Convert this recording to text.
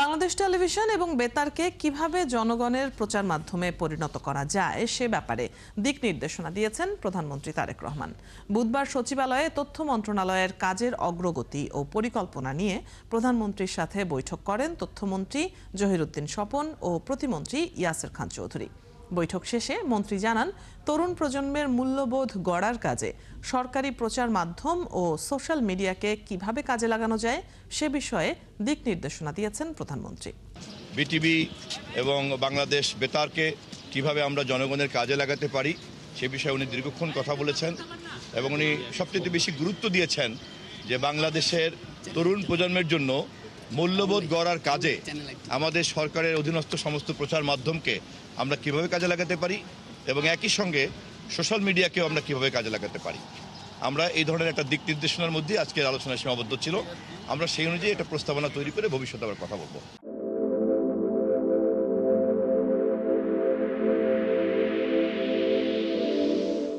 Bangladesh television এবং বেতারকে কিভাবে জনগণের প্রচার মাধ্যমে পরিণত করা যায় সে ব্যাপারে দিক নির্দেশনা দিয়েছেন প্রধানমন্ত্রী তারেক রহমান। বুধবার সচিবালয়ে তথ্য মন্ত্রণালয়ের কাজের অগ্রগতি ও পরিকল্পনা নিয়ে প্রধানমন্ত্রীর সাথে বৈঠক করেন তথ্যমন্ত্রী জহিরুদ্দিন স্বপন ও প্রতিমন্ত্রী ইয়াসের খান চৌধুরী। বৈঠক শেষে মন্ত্রী জানান, তরুণ প্রজন্মের মূল্যবোধ গড়ার কাজে সরকারি প্রচার মাধ্যম ও সোশ্যাল মিডিয়াকে কিভাবে কাজে লাগানো যায় সে বিষয়ে দিক নির্দেশনা দিয়েছেন প্রধানমন্ত্রী। বিটিভি এবং বাংলাদেশ বেতারকে কিভাবে আমরা জনগণের কাজে লাগাতে পারি সে বিষয়ে উনি দীর্ঘক্ষণ কথা বলেছেন এবং উনি সবচেয়ে বেশি গুরুত্ব দিয়েছেন যে বাংলাদেশের তরুণ প্রজন্মের জন্য মূল্যবোধ গড়ার কাজে আমাদের সরকারের অধীনস্থ সমস্ত প্রচার মাধ্যমকে আমরা কিভাবে কাজে লাগাতে পারি এবং একই সঙ্গে সোশ্যাল মিডিয়াকেও আমরা কিভাবে কাজে লাগাতে পারি। আমরা এই ধরনের একটা দিক নির্দেশনার মধ্যে আজকের আলোচনা সীমাবদ্ধ ছিল। আমরা সেই অনুযায়ী একটা প্রস্তাবনা তৈরি করে ভবিষ্যতে আবার কথা বলবো।